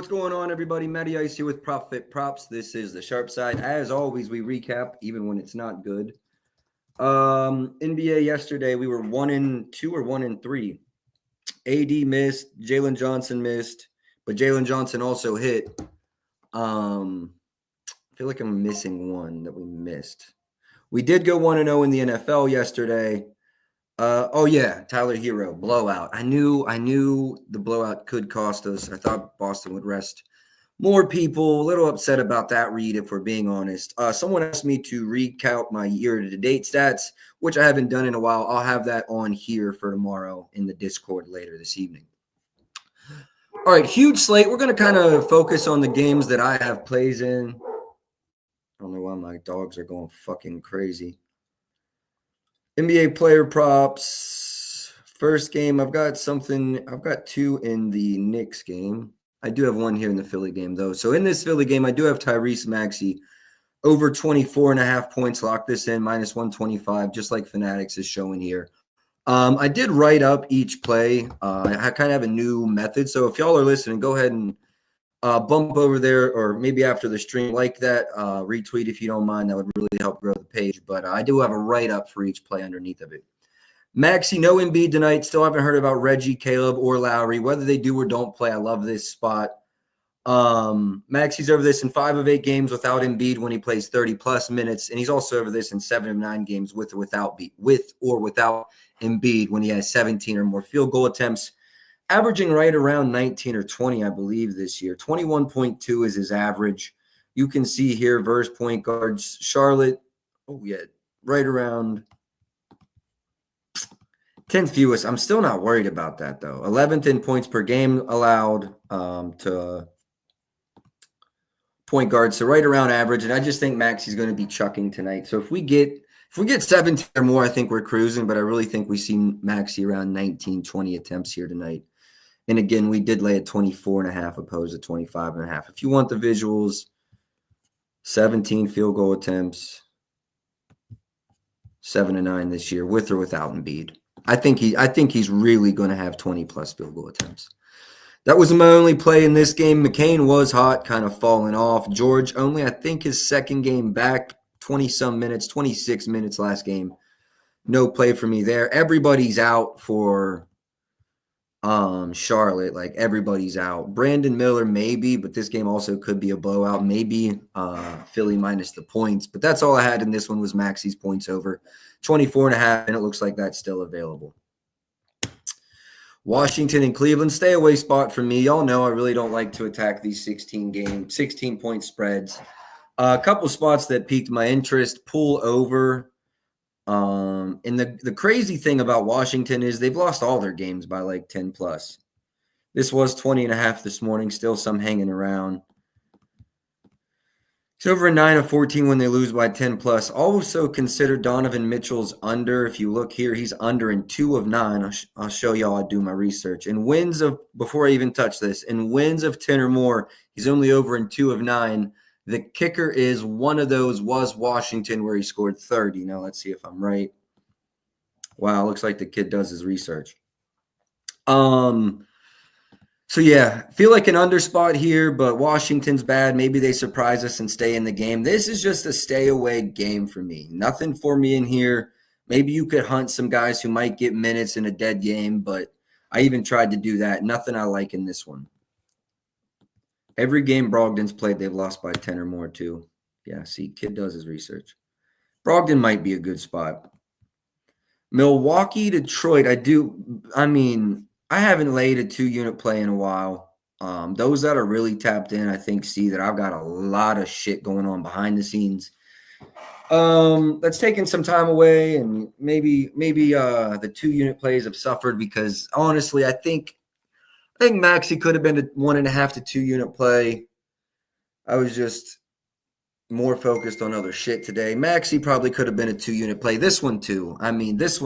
What's going on, everybody? Matty Ice here with Profit Props. This is the sharp side. As always, we recap even when it's not good. NBA yesterday, we were 1-2 or 1-3. AD missed, Jalen Johnson missed, but Jalen Johnson also hit. I feel like I'm missing one that we missed. We did go 1-0 in the NFL yesterday. Tyler Hero blowout. I knew the blowout could cost us. I thought Boston would rest more people. A little upset about that read, if we're being honest. Someone asked me to recount my year-to-date stats, which I haven't done in a while. I'll have that on here for tomorrow in the Discord later this evening. All right, huge slate. We're going to kind of focus on the games that I have plays in. I don't know why my dogs are going fucking crazy. NBA player props. First game, I've got two in the Knicks game. I do have one here in the Philly game, though. So in this Philly game, I do have Tyrese Maxey over 24.5 points. Lock this in, minus 125, just like Fanatics is showing here. I did write up each play. I kind of have a new method. So if y'all are listening, go ahead and bump over there, or maybe after the stream, like that, retweet if you don't mind. That would really help grow the page. But I do have a write-up for each play underneath of it. Maxey, no Embiid tonight. Still haven't heard about Reggie, Caleb, or Lowry. Whether they do or don't play, I love this spot. Maxey's over this in 5 of 8 games without Embiid when he plays 30-plus minutes, and he's also over this in 7 of 9 games with or without Embiid when he has 17 or more field goal attempts. Averaging right around 19 or 20, I believe, this year. 21.2 is his average. You can see here versus point guards. Charlotte, right around 10th fewest. I'm still not worried about that, though. 11th in points per game allowed to point guards. So right around average. And I just think Maxey's going to be chucking tonight. So if we get 17 or more, I think we're cruising. But I really think we see Maxey around 19, 20 attempts here tonight. And again, we did lay at 24.5 opposed to 25.5. If you want the visuals, 17 field goal attempts, 7 of 9 this year, with or without Embiid. I think he's really going to have 20-plus field goal attempts. That was my only play in this game. McCain was hot, kind of falling off. George only, I think, his second game back, 20-some minutes, 26 minutes last game. No play for me there. Everybody's out for Charlotte. Like, everybody's out. Brandon Miller, maybe, but this game also could be a blowout. Maybe Philly minus the points. But that's all I had in this one was Maxey's points over 24.5, and it looks like that's still available. Washington and Cleveland, stay away spot for me. Y'all know I really don't like to attack these 16-point spreads. A couple spots that piqued my interest, pull over. And the crazy thing about Washington is they've lost all their games by like 10-plus. This was 20.5 this morning, still some hanging around. It's over a 9 of 14 when they lose by 10-plus. Also consider Donovan Mitchell's under. If you look here, he's under in 2 of 9. I'll show y'all. I do my research. In wins of, before I even touch this, in wins of 10 or more, he's only over in 2 of 9. The kicker is one of those was Washington where he scored 30. Now let's see if I'm right. Wow, looks like the kid does his research. So, yeah, feel like an under spot here, but Washington's bad. Maybe they surprise us and stay in the game. This is just a stay-away game for me. Nothing for me in here. Maybe you could hunt some guys who might get minutes in a dead game, but I even tried to do that. Nothing I like in this one. Every game Brogdon's played, they've lost by 10 or more, too. Yeah, see, kid does his research. Brogdon might be a good spot. Milwaukee, Detroit, I haven't laid a 2-unit play in a while. Those that are really tapped in, I think, see that I've got a lot of shit going on behind the scenes. That's taken some time away, and maybe the 2-unit plays have suffered because, honestly, I think Maxey could have been a 1.5 to 2-unit play. I was just more focused on other shit today. Maxey probably could have been a 2-unit play. This one, too. I mean, this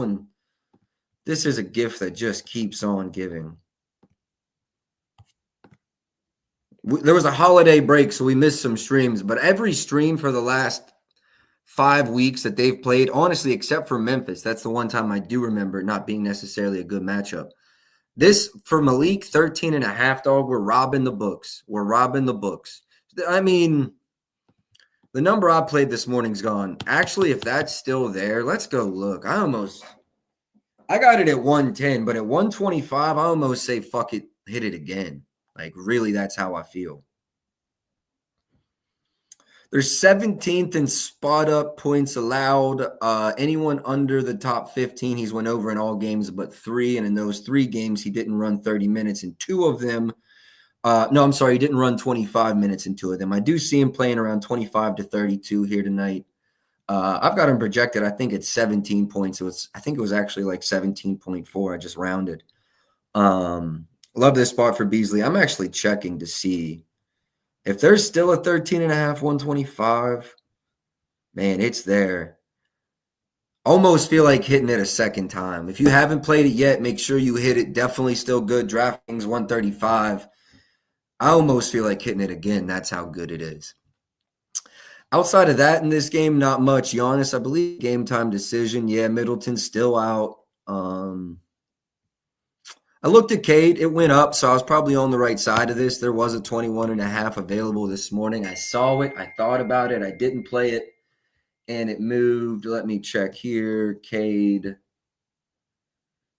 is a gift that just keeps on giving. There was a holiday break, so we missed some streams. But every stream for the last 5 weeks that they've played, honestly, except for Memphis, that's the one time I do remember it not being necessarily a good matchup. This for Malik, 13.5, dog. We're robbing the books. We're robbing the books. I mean, the number I played this morning's gone. Actually, if that's still there, let's go look. I got it at 110, but at 125, I almost say fuck it, hit it again. Like, really, that's how I feel. They're 17th in spot up points allowed. Anyone under the top 15, he's went over in all games but 3. And in those 3 games, he didn't run 30 minutes in 2 of them. No, I'm sorry. He didn't run 25 minutes in 2 of them. I do see him playing around 25 to 32 here tonight. I've got him projected. I think it's 17 points. I think it was actually like 17.4. I just rounded. Love this spot for Beasley. I'm actually checking to see if there's still a 13.5, 125. Man, it's there. Almost feel like hitting it a second time. If you haven't played it yet, make sure you hit it. Definitely still good. DraftKings 135. I almost feel like hitting it again. That's how good it is. Outside of that in this game, not much. Giannis, I believe, game time decision. Yeah, Middleton's still out. I looked at Cade. It went up, so I was probably on the right side of this. There was a 21.5 available this morning. I saw it. I thought about it. I didn't play it, and it moved. Let me check here. Cade.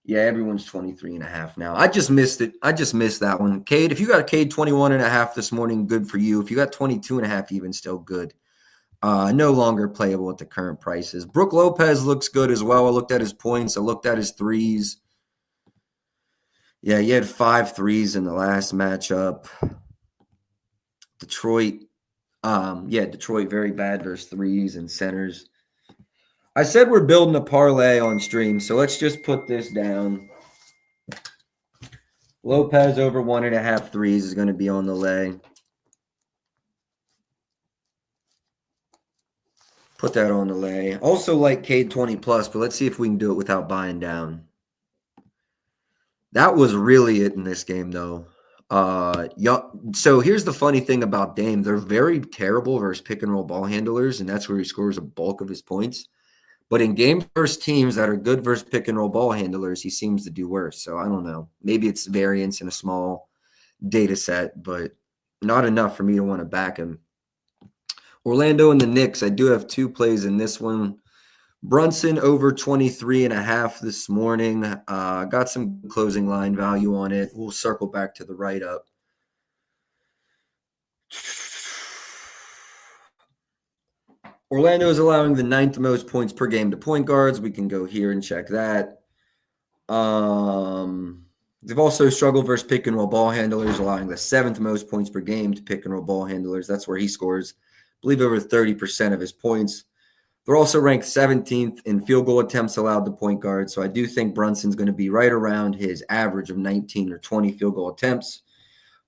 Yeah, everyone's 23.5 now. I just missed it. I just missed that one. Cade, if you got a Cade 21.5 this morning, good for you. If you got 22.5, even still good. No longer playable at the current prices. Brook Lopez looks good as well. I looked at his points. I looked at his threes. Yeah, he had 5 threes in the last matchup. Detroit, Detroit very bad versus threes and centers. I said we're building a parlay on stream, so let's just put this down. Lopez over 1.5 threes is going to be on the lay. Put that on the lay. Also like Cade 20+, but let's see if we can do it without buying down. That was really it in this game, though. So here's the funny thing about Dame. They're very terrible versus pick-and-roll ball handlers, and that's where he scores a bulk of his points. But in games versus teams that are good versus pick-and-roll ball handlers, he seems to do worse. So I don't know. Maybe it's variance in a small data set, but not enough for me to want to back him. Orlando and the Knicks, I do have 2 plays in this one. Brunson over 23.5 this morning. Got some closing line value on it. We'll circle back to the write-up. Orlando is allowing the 9th most points per game to point guards. We can go here and check that. They've also struggled versus pick-and-roll ball handlers, allowing the 7th most points per game to pick-and-roll ball handlers. That's where he scores, I believe, over 30% of his points. They're also ranked 17th in field goal attempts allowed to point guard. So I do think Brunson's going to be right around his average of 19 or 20 field goal attempts.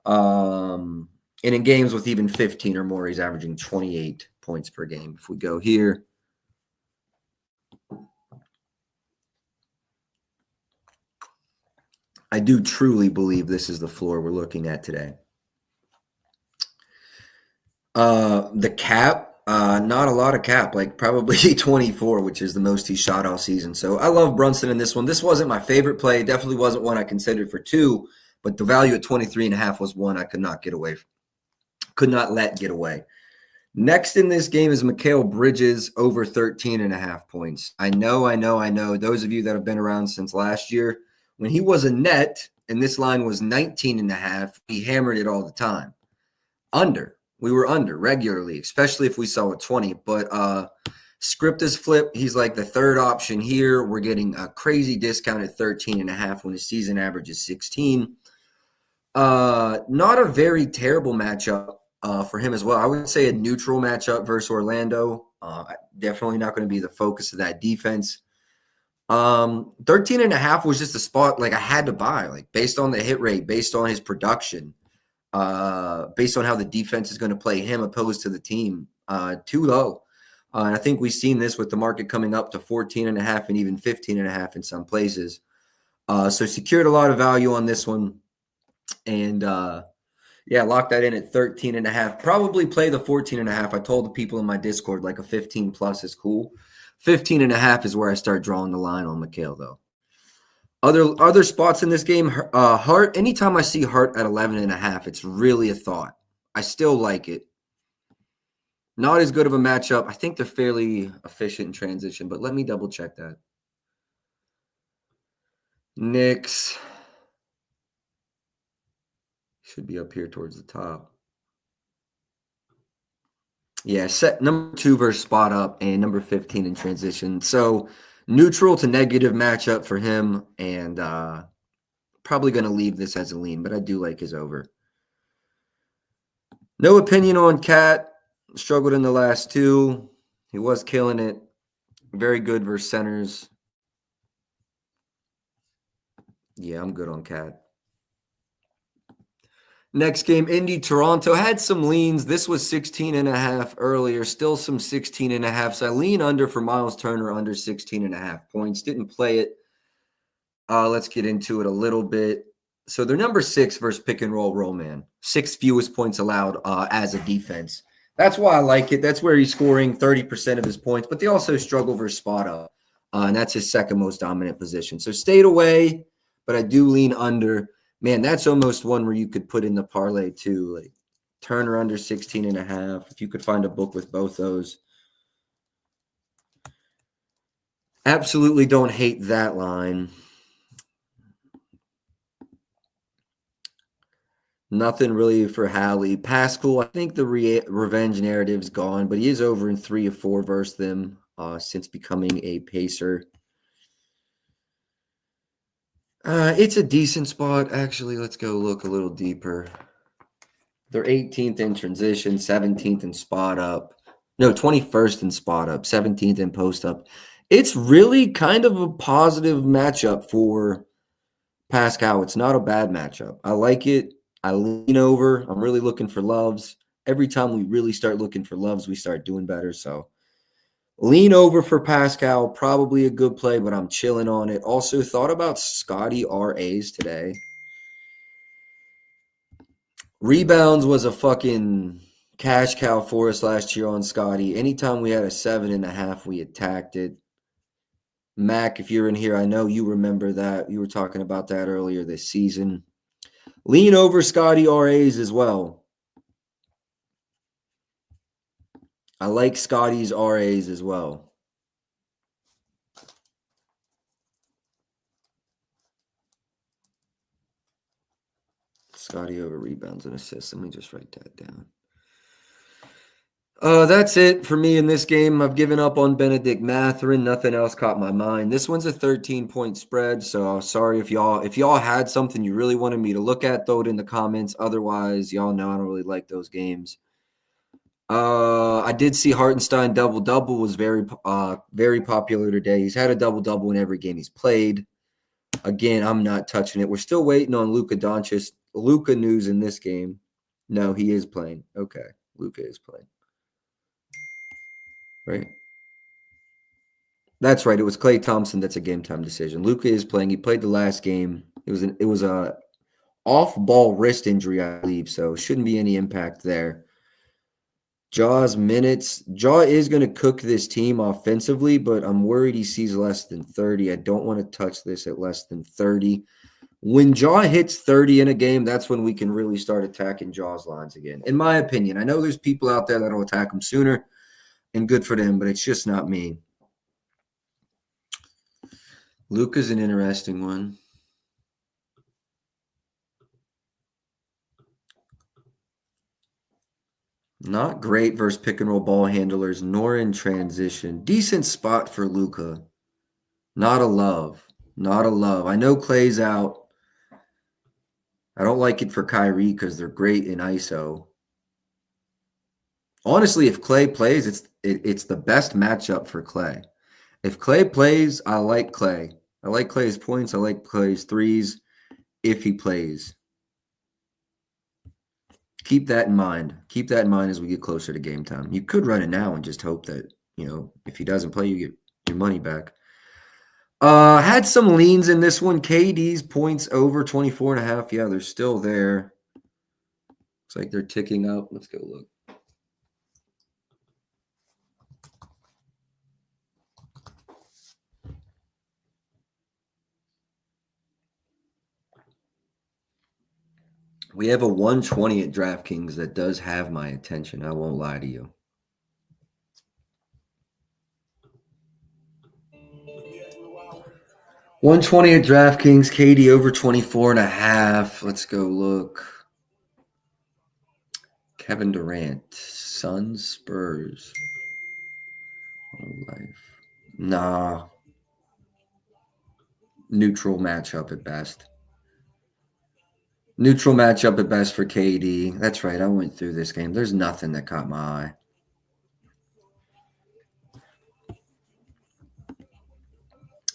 And in games with even 15 or more, he's averaging 28 points per game. If we go here. I do truly believe this is the floor we're looking at today. The cap. Not a lot of cap, like probably 24, which is the most he shot all season. So I love Brunson in this one. This wasn't my favorite play. Definitely wasn't one I considered for 2, but the value at 23.5 was one I could not get away from. Could not let get away. Next in this game is Mikal Bridges over 13.5 points. I know. Those of you that have been around since last year, when he was a net and this line was 19.5, he hammered it all the time. We were under regularly, especially if we saw a 20. But script is flipped. He's like the 3rd option here. We're getting a crazy discount at 13.5 when his season average is 16. Not a very terrible matchup for him as well. I would say a neutral matchup versus Orlando. Definitely not going to be the focus of that defense. 13.5 was just a spot like I had to buy, like based on the hit rate, based on his production. Based on how the defense is going to play him opposed to the team, too low. And I think we've seen this with the market coming up to 14.5 and even 15.5 in some places. So secured a lot of value on this one. And lock that in at 13.5. Probably play the 14.5. I told the people in my Discord like a 15+ is cool. 15.5 is where I start drawing the line on Mikal, though. Other spots in this game, Hart, anytime I see Hart at 11.5, it's really a thought. I still like it. Not as good of a matchup. I think they're fairly efficient in transition, but let me double check that. Knicks should be up here towards the top. Yeah, set number 2 versus spot up and number 15 in transition. So neutral to negative matchup for him, and probably going to leave this as a lean, but I do like his over. No opinion on Cat. Struggled in the last 2. He was killing it. Very good versus centers. Yeah, I'm good on Cat. Next game, Indy, Toronto. Had some leans. This was 16.5 earlier. Still some 16.5. So I lean under for Miles Turner under 16.5 points. Didn't play it. Let's get into it a little bit. So they're number 6 versus pick and roll man. 6th fewest points allowed as a defense. That's why I like it. That's where he's scoring 30% of his points, but they also struggle versus spot up. And that's his second most dominant position. So stayed away, but I do lean under. Man, that's almost one where you could put in the parlay too. Like Turner under 16.5. If you could find a book with both those. Absolutely don't hate that line. Nothing really for Hallie. Pascal, I think the revenge narrative's gone, but he is over in 3 of 4 versus them since becoming a Pacer. It's a decent spot. Actually, let's go look a little deeper. They're 18th in transition, 17th in spot up. No, 21st in spot up, 17th in post up. It's really kind of a positive matchup for Pascal. It's not a bad matchup. I like it. I lean over. I'm really looking for loves. Every time we really start looking for loves, we start doing better. So lean over for Pascal. Probably a good play, but I'm chilling on it. Also thought about Scotty RAs today. Rebounds was a fucking cash cow for us last year on Scotty. Anytime we had a 7.5, we attacked it. Mac, if you're in here, I know you remember that. You were talking about that earlier this season. Lean over Scotty RAs as well. I like Scotty's RAs as well. Scotty over rebounds and assists. Let me just write that down. That's it for me in this game. I've given up on Benedict Mathurin. Nothing else caught my mind. This one's a 13-point spread, so sorry if y'all had something you really wanted me to look at, throw it in the comments. Otherwise, y'all know I don't really like those games. I did see Hartenstein double-double was very popular today. He's had a double-double in every game he's played. Again, I'm not touching it. We're still waiting on Luka Doncic. Luka news in this game. No, he is playing. Okay, Luka is playing. Right? That's right. It was Klay Thompson. That's a game time decision. Luka is playing. He played the last game. It was a off-ball wrist injury, I believe, so shouldn't be any impact there. Jaw's minutes. Jaw is going to cook this team offensively, but I'm worried he sees less than 30. I don't want to touch this at less than 30. When Jaw hits 30 in a game, that's when we can really start attacking Jaw's lines again. In my opinion, I know there's people out there that'll attack him sooner, and good for them, but it's just not me. Luka's an interesting one. Not great versus pick and roll ball handlers, nor in transition. Decent spot for Luka. Not a love. Not a love. I know Klay's out. I don't like it for Kyrie because they're great in ISO. Honestly, if Klay plays, it's the best matchup for Klay. If Klay plays, I like Klay. I like Klay's points. I like Klay's threes if he plays. Keep that in mind. Keep that in mind as we get closer to game time. You could run it now and just hope that, if he doesn't play, you get your money back. Had some leans in this one. KD's points over 24.5. Yeah, they're still there. Looks like they're ticking up. Let's go look. We have a 120 at DraftKings that does have my attention. I won't lie to you. $120 at DraftKings, KD over 24.5. Let's go look. Kevin Durant, Suns, Spurs. Life. Nah. Neutral matchup at best. Neutral matchup at best for KD. That's right. I went through this game. There's nothing that caught my eye.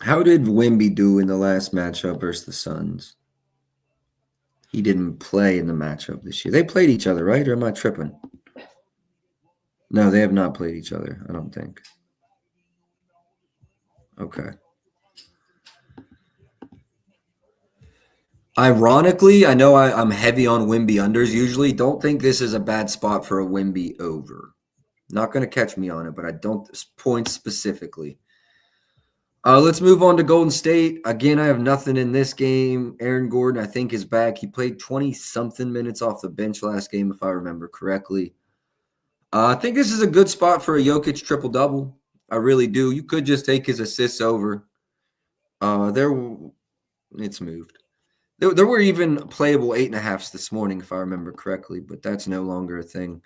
How did Wemby do in the last matchup versus the Suns? He didn't play in the matchup this year. They played each other, right? Or am I tripping? No, they have not played each other, I don't think. Okay. Ironically, I know I'm heavy on Wemby unders usually. Don't think this is a bad spot for a Wemby over. Not going to catch me on it, but I don't point specifically. Let's move on to Golden State. Again, I have nothing in this game. Aaron Gordon, I think, is back. He played 20-something minutes off the bench last game, if I remember correctly. I think this is a good spot for a Jokic triple-double. I really do. You could just take his assists over. It's moved. There were even playable 8.5s this morning, if I remember correctly, but that's no longer a thing.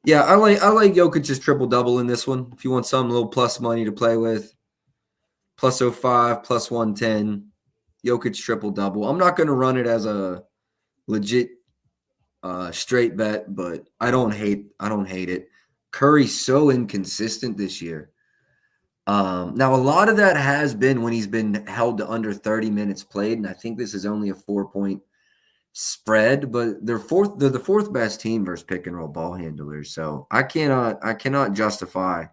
Yeah, I like Jokic's triple-double in this one. If you want some little plus money to play with. Plus 05, plus 110, Jokic triple-double. I'm not going to run it as a legit straight bet, but I don't hate it. Curry's so inconsistent this year. Now, a lot of that has been when he's been held to under 30 minutes played, and I think this is only a 4-point spread, but they're the fourth best team versus pick and roll ball handlers. So I cannot justify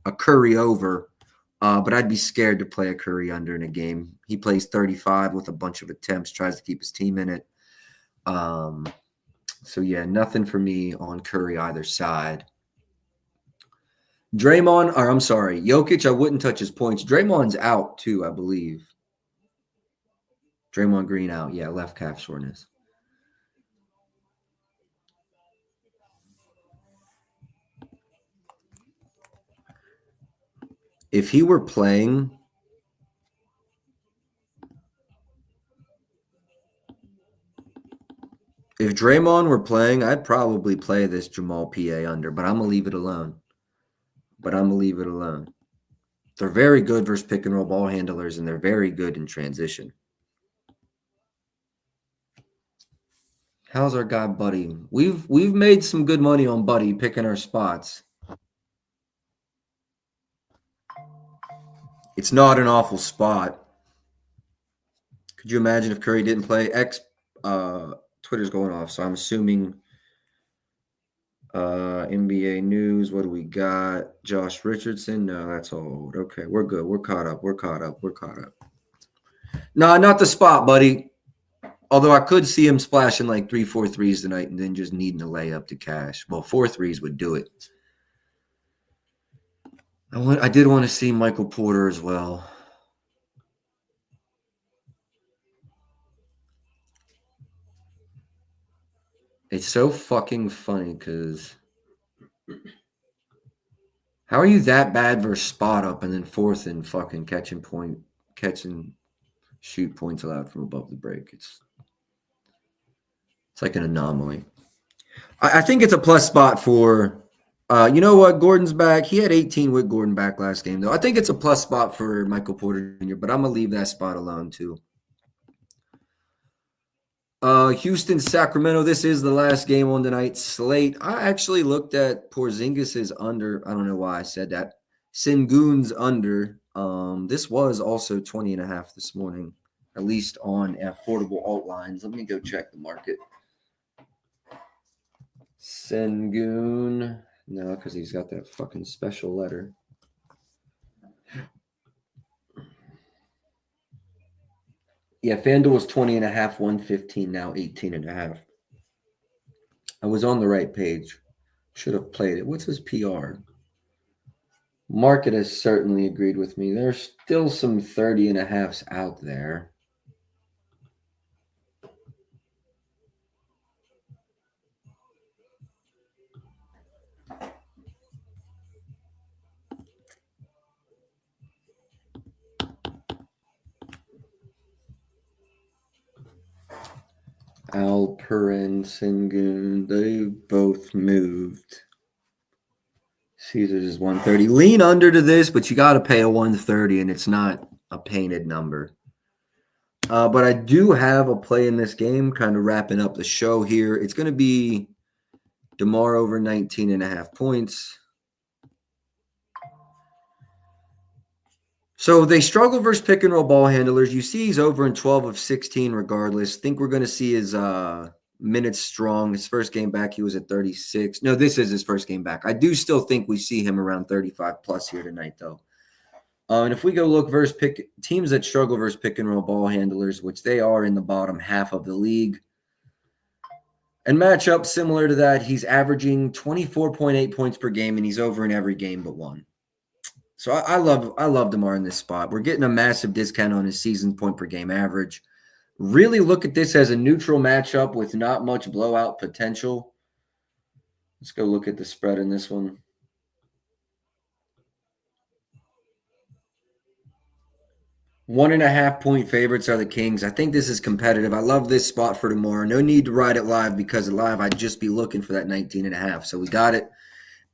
a Curry over. But I'd be scared to play a Curry under in a game. He plays 35 with a bunch of attempts, tries to keep his team in it. So, yeah, nothing for me on Curry either side. Jokic, I wouldn't touch his points. Draymond's out too, I believe. Draymond Green out. Yeah, left calf soreness. If he were playing, if Draymond were playing, I'd probably play this Jamal PA under, but I'm going to leave it alone. They're very good versus pick and roll ball handlers, and they're very good in transition. How's our guy Buddy? We've made some good money on Buddy picking our spots. It's not an awful spot. Could you imagine if Curry didn't play? Twitter's going off, so I'm assuming NBA news. What do we got? Josh Richardson? No, that's old. Okay, we're good. We're caught up. No, not the spot, buddy. Although I could see him splashing like 3-4 threes tonight and then just needing a layup to cash. Well, 4 threes would do it. I did want to see Michael Porter as well. It's so fucking funny because how are you that bad versus spot up and then fourth in fucking catch and shoot points allowed from above the break? It's like an anomaly. I think it's a plus spot for you know what? Gordon's back. He had 18 with Gordon back last game, though. I think it's a plus spot for Michael Porter Jr., but I'm going to leave that spot alone, too. Houston, Sacramento. This is the last game on tonight's slate. I actually looked at Porzingis's under. I don't know why I said that. Sengun's under. This was also 20.5 this morning, at least on affordable alt lines. Let me go check the market. Sengun. No, because he's got that fucking special letter. Yeah, FanDuel was 20.5, 115, now 18.5. I was on the right page. Should have played it. What's his PR? Market has certainly agreed with me. There's still some 30.5s out there. Alperen, Sengun, they both moved. Caesars is 130. Lean under to this, but you got to pay a 130, and it's not a painted number. But I do have a play in this game, kind of wrapping up the show here. It's going to be DeMar over 19.5 points. So they struggle versus pick and roll ball handlers. You see he's over in 12 of 16 regardless. Think we're going to see his minutes strong. His first game back, he was at 36. No, this is his first game back. I do still think we see him around 35 plus here tonight, though. And if we go look versus teams that struggle versus pick and roll ball handlers, which they are in the bottom half of the league, and matchup similar to that, he's averaging 24.8 points per game, and he's over in every game but one. So I love DeMar in this spot. We're getting a massive discount on his season point per game average. Really look at this as a neutral matchup with not much blowout potential. Let's go look at the spread in this one. 1.5 point favorites are the Kings. I think this is competitive. I love this spot for tomorrow. No need to ride it live because live I'd just be looking for that 19.5. So we got it.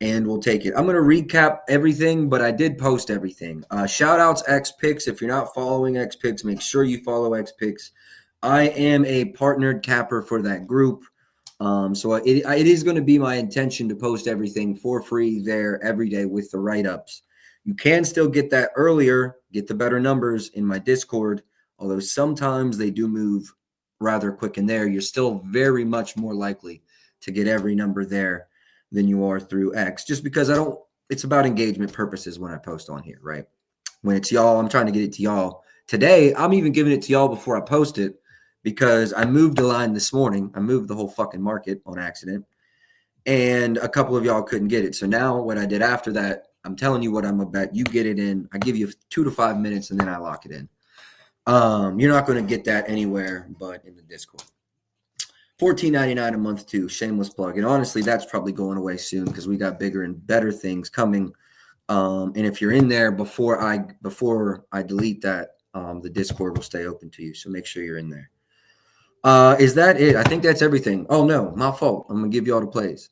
And we'll take it. I'm going to recap everything, but I did post everything. Shout outs XPicks. If you're not following XPicks, make sure you follow XPicks. I am a partnered capper for that group. So it is going to be my intention to post everything for free there every day with the write-ups. You can still get that earlier, get the better numbers in my Discord, although sometimes they do move rather quick in there. You're still very much more likely to get every number there than you are through X, just because it's about engagement purposes when I post on here, right? When it's y'all, I'm trying to get it to y'all. Today, I'm even giving it to y'all before I post it because I moved a line this morning. I moved the whole fucking market on accident, and a couple of y'all couldn't get it. So now what I did after that, I'm telling you what I'm about. You get it in. I give you 2 to 5 minutes, and then I lock it in. You're not going to get that anywhere but in the Discord. $14.99 a month too. Shameless plug. And honestly, that's probably going away soon because we got bigger and better things coming. And if you're in there before I delete that, the Discord will stay open to you. So make sure you're in there. Is that it? I think that's everything. Oh no, my fault. I'm gonna give you all the plays.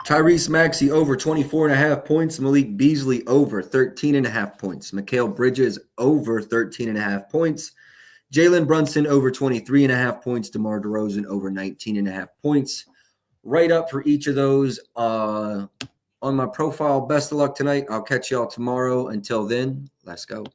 Tyrese Maxey over 24.5 points. Malik Beasley over 13.5 points. Mikal Bridges over 13.5 points. Jalen Brunson over 23.5 points. DeMar DeRozan over 19.5 points. Right up for each of those on my profile. Best of luck tonight. I'll catch y'all tomorrow. Until then, let's go.